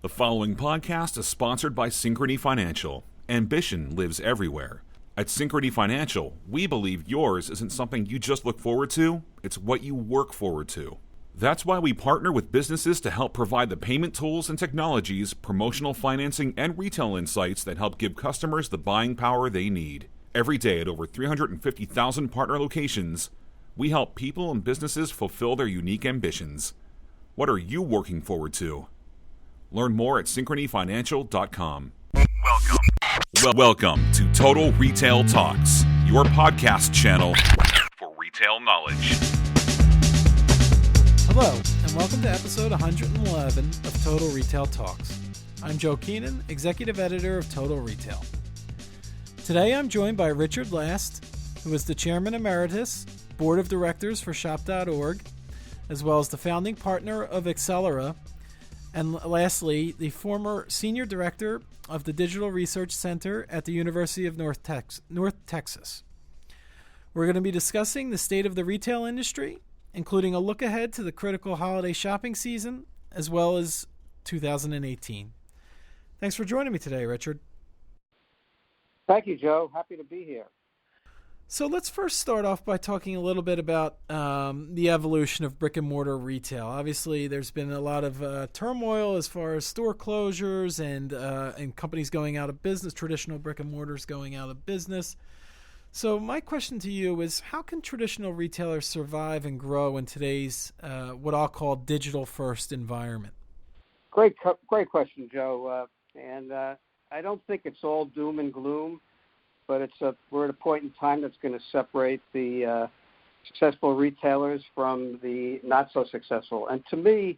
The following podcast is sponsored by Synchrony Financial. Ambition lives everywhere. At Synchrony Financial, we believe yours isn't something you just look forward to, it's what you work forward to. That's why we partner with businesses to help provide the payment tools and technologies, promotional financing, and retail insights that help give customers the buying power they need. Every day at over 350,000 partner locations, we help people and businesses fulfill their unique ambitions. What are you working forward to? Learn more at synchronyfinancial.com. Welcome to Total Retail Talks, your podcast channel for retail knowledge. Hello, and welcome to episode 111 of Total Retail Talks. I'm Joe Keenan, Executive Editor of Total Retail. Today I'm joined by Richard Last, who is the Chairman Emeritus, Board of Directors for Shop.org, as well as the founding partner of Axcelora, and lastly, the former Senior Director of the Digital Research Center at the University of North Texas. We're going to be discussing the state of the retail industry, including a look ahead to the critical holiday shopping season, as well as 2018. Thanks for joining me today, Richard. Thank you, Joe. Happy to be here. So let's first start off by talking a little bit about the evolution of brick-and-mortar retail. Obviously, there's been a lot of turmoil as far as store closures and companies going out of business, traditional brick-and-mortars going out of business. So my question to you is, how can traditional retailers survive and grow in today's what I'll call digital-first environment? Great question, Joe. And I don't think it's all doom and gloom, but we're at a point in time that's going to separate the successful retailers from the not-so-successful. And to me,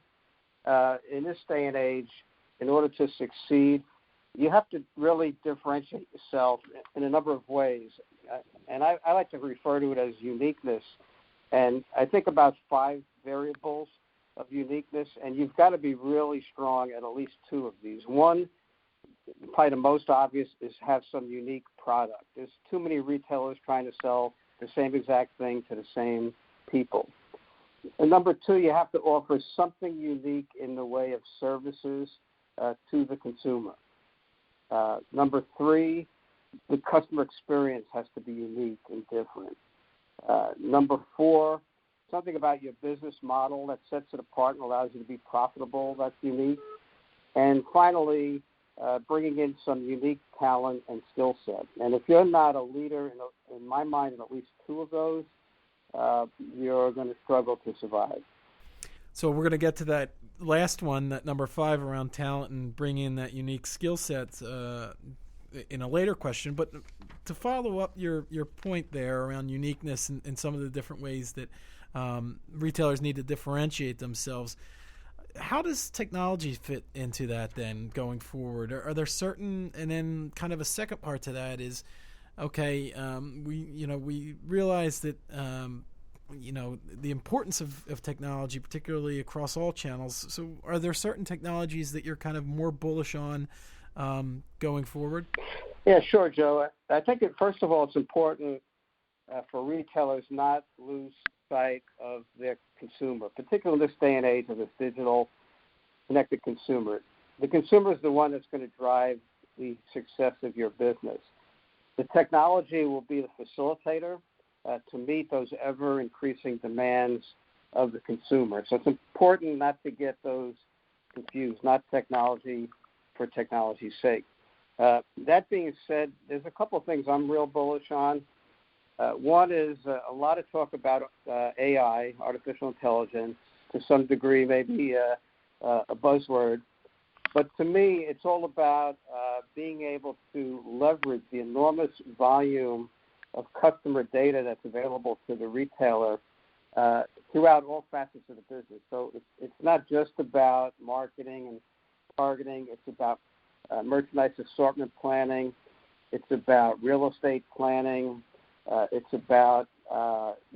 in this day and age, in order to succeed, you have to really differentiate yourself in a number of ways. And I like to refer to it as uniqueness. And I think about 5 variables of uniqueness, and you've got to be really strong at least 2 of these. One, probably the most obvious, is have some unique product. There's too many retailers trying to sell the same exact thing to the same people. And number 2, you have to offer something unique in the way of services to the consumer. Number 3, the customer experience has to be unique and different. Number 4, something about your business model that sets it apart and allows you to be profitable, that's unique. And finally, bringing in some unique talent and skill set. And if you're not a leader, in my mind, in at least 2 of those, you're going to struggle to survive. So we're going to get to that last one, that number 5 around talent and bring in that unique skill set in a later question. But to follow up your point there around uniqueness and some of the different ways that retailers need to differentiate themselves, how does technology fit into that then going forward? Are there certain, and then kind of a second part to that is, okay, we realize that the importance of technology, particularly across all channels. So are there certain technologies that you're kind of more bullish on going forward? Yeah, sure, Joe. I think first of all, it's important for retailers not lose sight of their consumer, particularly in this day and age of this digital connected consumer. The consumer is the one that's going to drive the success of your business. The technology will be the facilitator to meet those ever-increasing demands of the consumer. So it's important not to get those confused, not technology for technology's sake. That being said, there's a couple of things I'm real bullish on. One is a lot of talk about AI, artificial intelligence, to some degree maybe a buzzword. But to me, it's all about being able to leverage the enormous volume of customer data that's available to the retailer throughout all facets of the business. So it's not just about marketing and targeting. It's about merchandise assortment planning. It's about real estate planning. It's about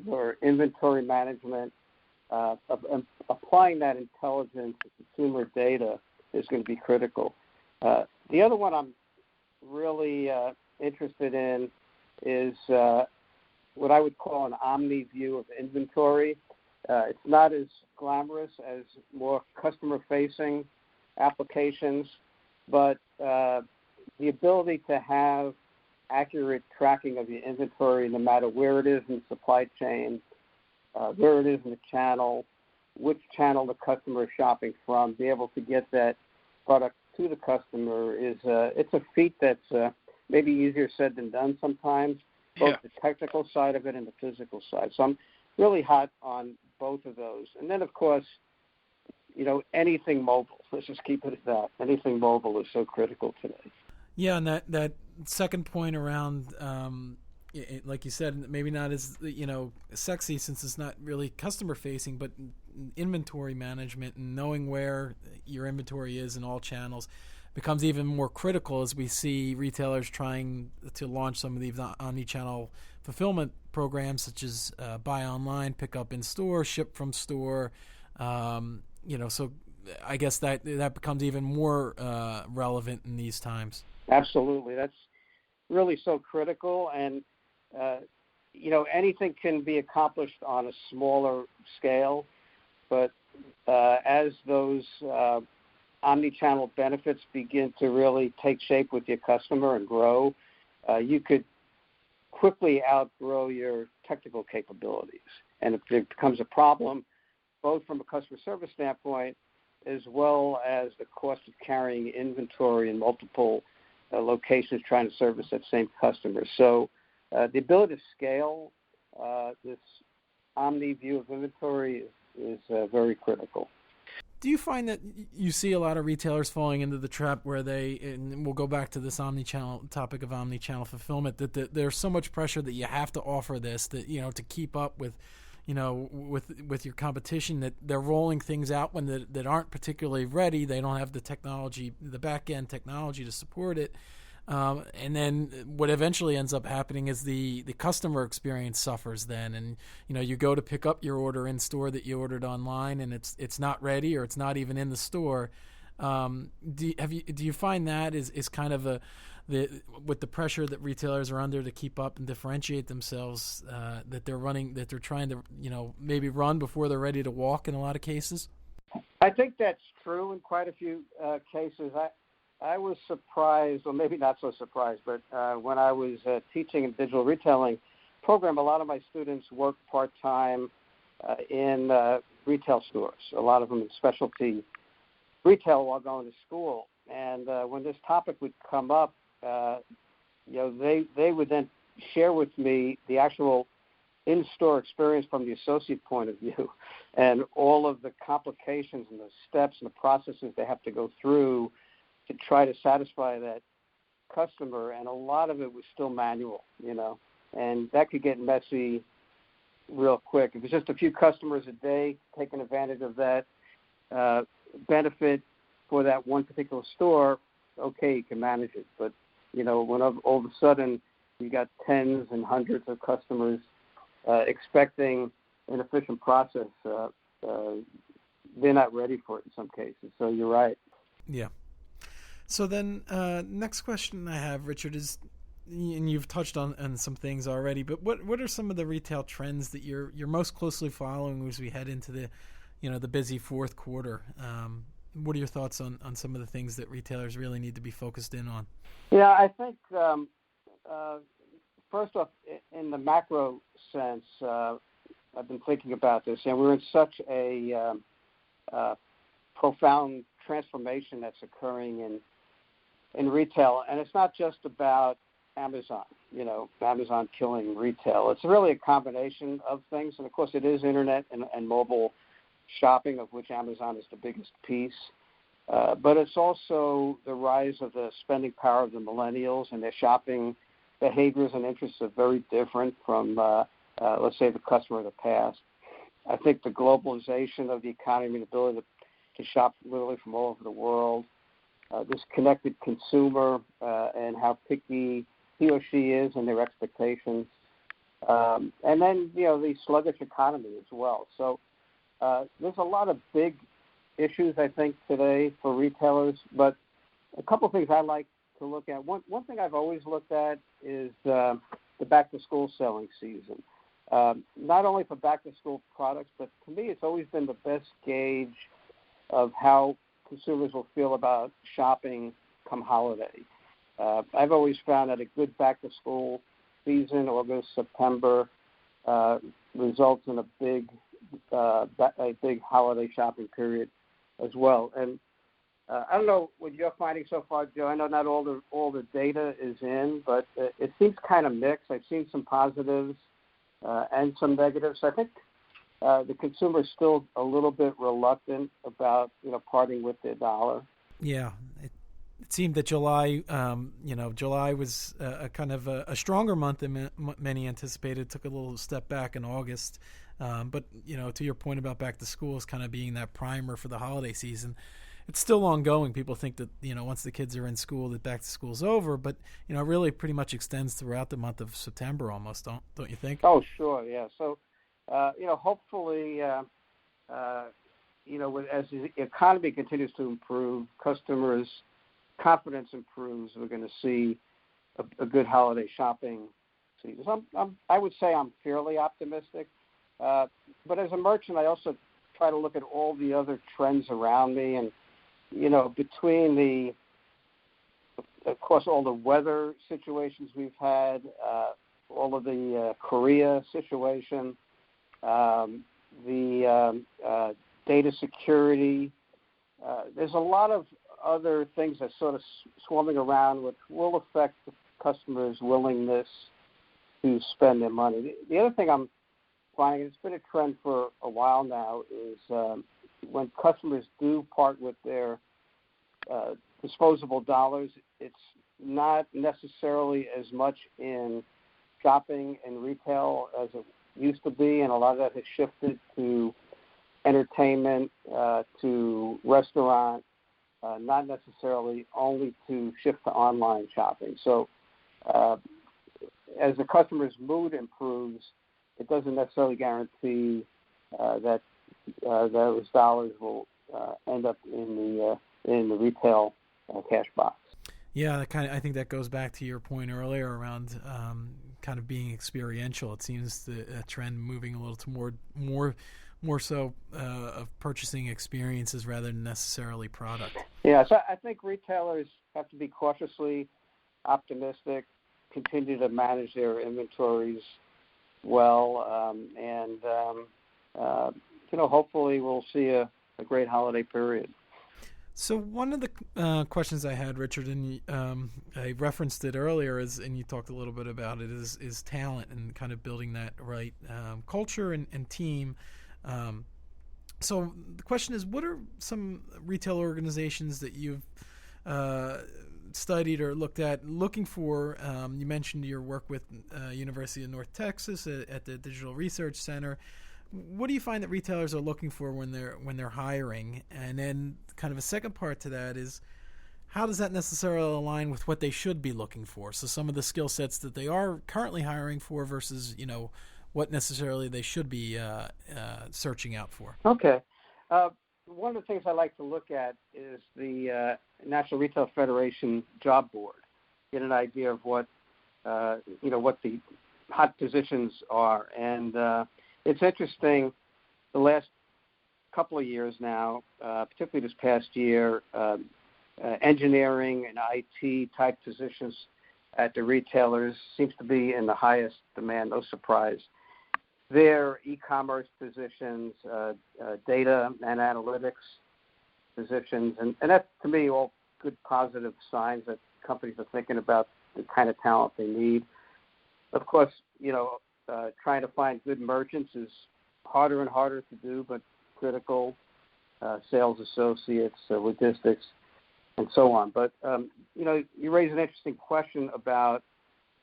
your inventory management. Applying that intelligence to consumer data is going to be critical. The other one I'm really interested in is what I would call an omni view of inventory. It's not as glamorous as more customer-facing applications, but the ability to have accurate tracking of your inventory, no matter where it is in the supply chain, where it is in the channel, which channel the customer is shopping from, be able to get that product to the customer it's a feat that's maybe easier said than done sometimes, both the technical side of it and the physical side. So I'm really hot on both of those. And then, of course, anything mobile. Let's just keep it at that. Anything mobile is so critical today. Yeah, and that second point around, like you said, maybe not as sexy since it's not really customer facing, but inventory management and knowing where your inventory is in all channels becomes even more critical as we see retailers trying to launch some of these omni-channel fulfillment programs, such as buy online, pick up in store, ship from store. So I guess that becomes even more relevant in these times. Absolutely. That's really so critical. And, anything can be accomplished on a smaller scale, but as those omni-channel benefits begin to really take shape with your customer and grow, you could quickly outgrow your technical capabilities. And if it becomes a problem, both from a customer service standpoint as well as the cost of carrying inventory in multiple locations trying to service that same customer. So the ability to scale this omni view of inventory is very critical. Do you find that you see a lot of retailers falling into the trap where and we'll go back to this omni-channel topic of omni-channel fulfillment, that there's so much pressure that you have to offer this, that to keep up with with your competition, that they're rolling things out when that aren't particularly ready. They don't have the technology, the back end technology to support it. And then what eventually ends up happening is the customer experience suffers then, and you go to pick up your order in store that you ordered online, and it's not ready, or it's not even in the store. Do you find that is kind of with the pressure that retailers are under to keep up and differentiate themselves, that they're trying to maybe run before they're ready to walk in a lot of cases? I think that's true in quite a few cases. I was surprised, or maybe not so surprised, but when I was teaching a digital retailing program, a lot of my students work part-time in retail stores, a lot of them in specialty retail while going to school. And when this topic would come up, they would then share with me the actual in-store experience from the associate point of view and all of the complications and the steps and the processes they have to go through to try to satisfy that customer, and a lot of it was still manual, and that could get messy real quick. If it's just a few customers a day taking advantage of that benefit for that one particular store, okay, you can manage it. But, when all of a sudden you got tens and hundreds of customers expecting an efficient process, they're not ready for it in some cases. So you're right. Yeah. So then next question I have, Richard, is, and you've touched on some things already, but what are some of the retail trends that you're most closely following as we head into the busy fourth quarter? What are your thoughts on some of the things that retailers really need to be focused in on? Yeah, I think first off, in the macro sense, I've been thinking about this, and we're in such a profound transformation that's occurring in retail, and it's not just about Amazon, Amazon killing retail. It's really a combination of things, and of course it is internet and mobile shopping, of which Amazon is the biggest piece. But it's also the rise of the spending power of the millennials, and their shopping behaviors and interests are very different from, let's say, the customer of the past. I think the globalization of the economy and the ability to shop literally from all over the world, this connected consumer and how picky he or she is and their expectations, and then, the sluggish economy as well. So there's a lot of big issues, I think, today for retailers, but a couple of things I like to look at. One thing I've always looked at is the back-to-school selling season. Not only for back-to-school products, but to me it's always been the best gauge of how consumers will feel about shopping come holiday. I've always found that a good back-to-school season, August, September, results in a big holiday shopping period as well. And I don't know what you're finding so far, Joe. I know not all the data is in, but it seems kind of mixed. I've seen some positives and some negatives. I think the consumer is still a little bit reluctant about parting with their dollar. Yeah, it seemed that July, July was a kind of a stronger month than many anticipated. Took a little step back in August, but to your point about back to school is kind of being that primer for the holiday season. It's still ongoing. People think that once the kids are in school that back to school's over, but it really pretty much extends throughout the month of September almost. Don't you think? Oh, sure, yeah. So hopefully, as the economy continues to improve, customers' confidence improves, we're going to see a good holiday shopping season. So I would say I'm fairly optimistic. But as a merchant, I also try to look at all the other trends around me. And, between of course, all the weather situations we've had, all of the Korea situation, the data security, there's a lot of other things that sort of swarming around which will affect the customer's willingness to spend their money. The other thing I'm finding, it's been a trend for a while now, is when customers do part with their disposable dollars, it's not necessarily as much in shopping and retail as it used to be, and a lot of that has shifted to entertainment, to restaurant, not necessarily only to shift to online shopping. So as the customer's mood improves, it doesn't necessarily guarantee that those dollars will end up in the retail cash box. Yeah, I think that goes back to your point earlier around kind of being experiential. It seems the trend moving a little to more so of purchasing experiences rather than necessarily product. Yeah, so I think retailers have to be cautiously optimistic, continue to manage their inventories well, and hopefully we'll see a great holiday period. So one of the questions I had, Richard, and I referenced it earlier, and you talked a little bit about it, is talent and kind of building that right culture and team. So the question is, what are some retail organizations that you've studied or looked at, looking for? You mentioned your work with University of North Texas at the Digital Research Center. What do you find that retailers are looking for when they're hiring? And then kind of a second part to that is, how does that necessarily align with what they should be looking for? So some of the skill sets that they are currently hiring for versus, what necessarily they should be searching out for. Okay. One of the things I like to look at is the National Retail Federation job board, get an idea of what the hot positions are. And it's interesting, the last couple of years now, particularly this past year, engineering and IT type positions at the retailers seems to be in the highest demand, no surprise. Their e-commerce positions, data and analytics positions, and that's, to me, all good positive signs that companies are thinking about the kind of talent they need. Of course, trying to find good merchants is harder and harder to do, but critical, sales associates, logistics, and so on. But, you raise an interesting question about,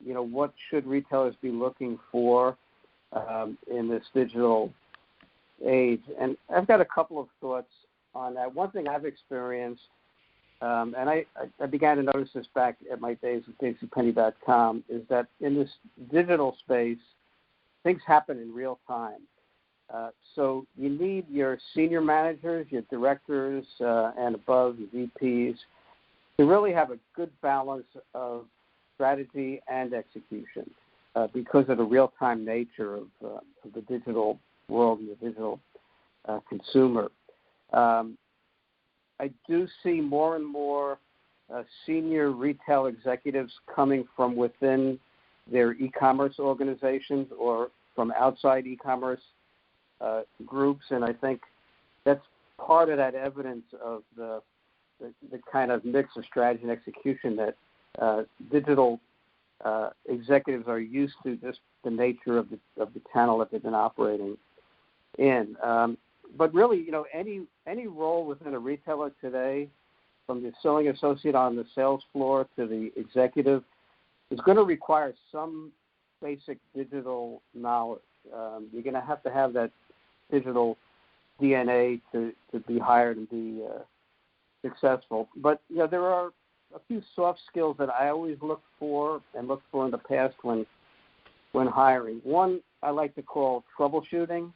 what should retailers be looking for in this digital age. And I've got a couple of thoughts on that. One thing I've experienced, and I began to notice this back at my days with JCPenney.com, is that in this digital space, things happen in real time. So you need your senior managers, your directors, and above, your VPs, to really have a good balance of strategy and execution because of the real-time nature of the digital world and the digital consumer. I do see more and more senior retail executives coming from within their e-commerce organizations or from outside e-commerce groups, and I think that's part of that evidence of the kind of mix of strategy and execution that digital executives are used to, just the nature of the channel that they've been operating in. But really, any role within a retailer today, from the selling associate on the sales floor to the executive, is going to require some basic digital knowledge. You're going to have that digital DNA to be hired and be successful. But there are a few soft skills that I always look for in the past when hiring. One I like to call troubleshooting.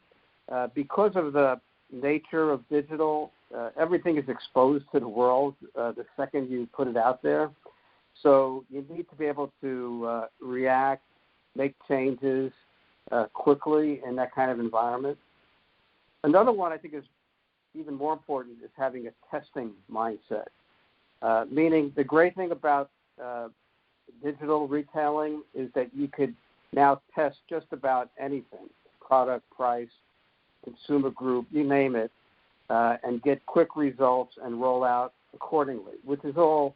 Because of the nature of digital, everything is exposed to the world the second you put it out there. So you need to be able to react, make changes quickly in that kind of environment. Another one I think is even more important is having a testing mindset, meaning the great thing about digital retailing is that you could now test just about anything, product, price, consumer group, you name it, and get quick results and roll out accordingly, which is all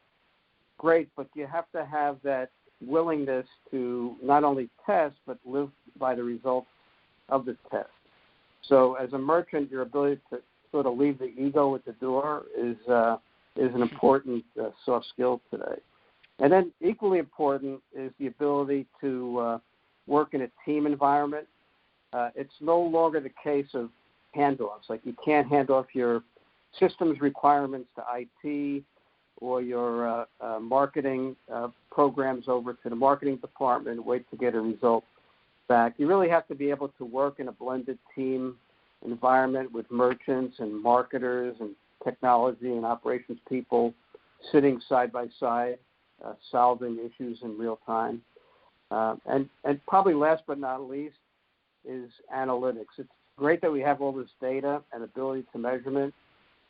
great, but you have to have that willingness to not only test but live by the results of the test. So as a merchant, your ability to sort of leave the ego at the door is an important soft skill today. And then equally important is the ability to work in a team environment. It's no longer the case of handoffs. Like, you can't hand off your systems requirements to IT or your marketing programs over to the marketing department and wait to get a result back. You really have to be able to work in a blended team environment with merchants and marketers and technology and operations people sitting side by side, solving issues in real time. And probably last but not least is analytics. It's great that we have all this data and ability to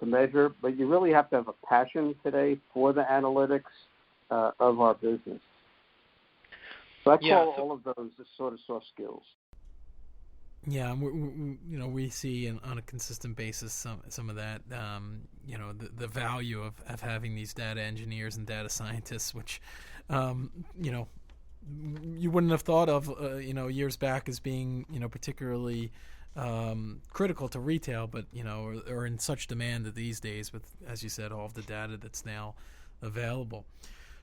measure, but you really have to have a passion today for the analytics of our business. So I call all of those the sort of soft skills. Yeah, we see on a consistent basis some of that. The value of having these data engineers and data scientists, which you wouldn't have thought of years back as being particularly critical to retail, but or in such demand these days with, as you said, all of the data that's now available.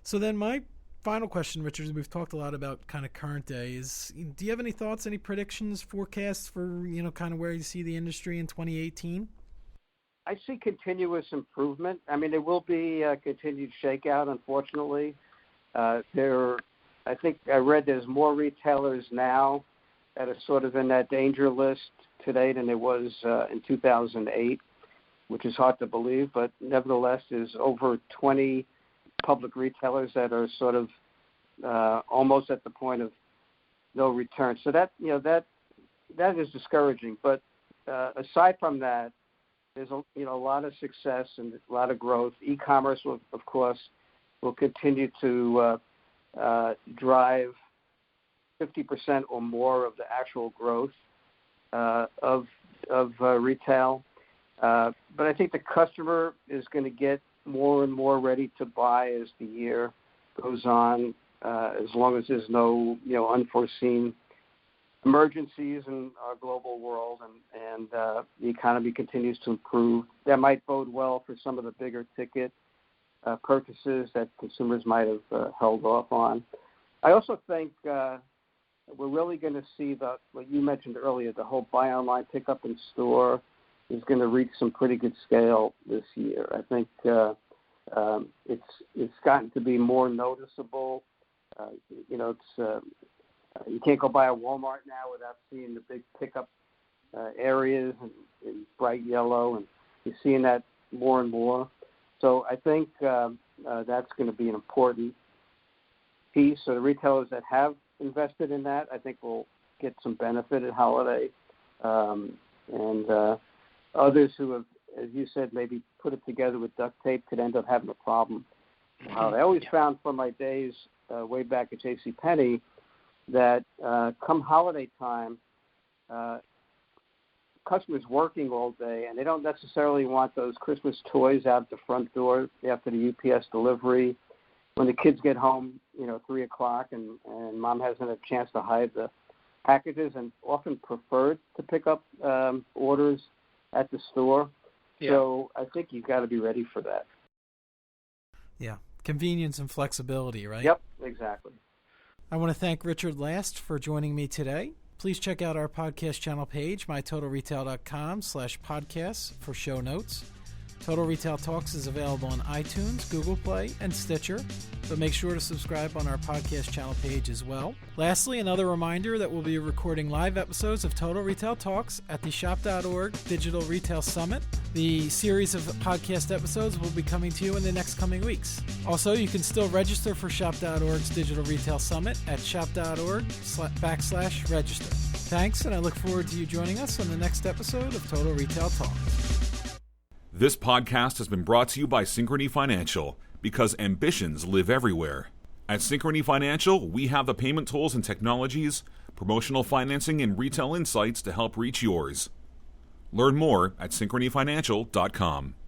So then my final question, Richard, we've talked a lot about kind of current day, is do you have any thoughts, any predictions, forecasts for kind of where you see the industry in 2018? I see continuous improvement. I mean, there will be a continued shakeout, unfortunately. I think I read there's more retailers now that are sort of in that danger list today than there was in 2008, which is hard to believe, but nevertheless there's over 20 public retailers that are sort of almost at the point of no return. So that is discouraging. But aside from that, there's a lot of success and a lot of growth. E-commerce, of course, will continue to drive 50% or more of the actual growth of retail. But I think the customer is going to get more and more ready to buy as the year goes on, as long as there's no unforeseen emergencies in our global world and the economy continues to improve. That might bode well for some of the bigger ticket purchases that consumers might have held off on. I also think we're really going to see what you mentioned earlier, the whole buy online, pick up in store is going to reach some pretty good scale this year. I think it's gotten to be more noticeable. You can't go by a Walmart now without seeing the big pickup areas in bright yellow, and you're seeing that more and more. So I think that's going to be an important piece. So the retailers that have invested in that, I think, will get some benefit at holiday, and others who have as you said, maybe put it together with duct tape could end up having a problem. I always found from my days way back at JCPenney that come holiday time, customers working all day, and they don't necessarily want those Christmas toys out the front door after the UPS delivery. When the kids get home, 3 o'clock, and mom hasn't had a chance to hide the packages, and often preferred to pick up orders at the store. Yeah. So I think you've got to be ready for that. Yeah, convenience and flexibility, right? Yep, exactly. I want to thank Richard Last for joining me today. Please check out our podcast channel page, mytotalretail.com/podcasts for show notes. Total Retail Talks is available on iTunes, Google Play, and Stitcher, but make sure to subscribe on our podcast channel page as well. Lastly, another reminder that we'll be recording live episodes of Total Retail Talks at the Shop.org Digital Retail Summit. The series of podcast episodes will be coming to you in the next coming weeks. Also, you can still register for Shop.org's Digital Retail Summit at shop.org/register. Thanks, and I look forward to you joining us on the next episode of Total Retail Talks. This podcast has been brought to you by Synchrony Financial, because ambitions live everywhere. At Synchrony Financial, we have the payment tools and technologies, promotional financing, and retail insights to help reach yours. Learn more at synchronyfinancial.com.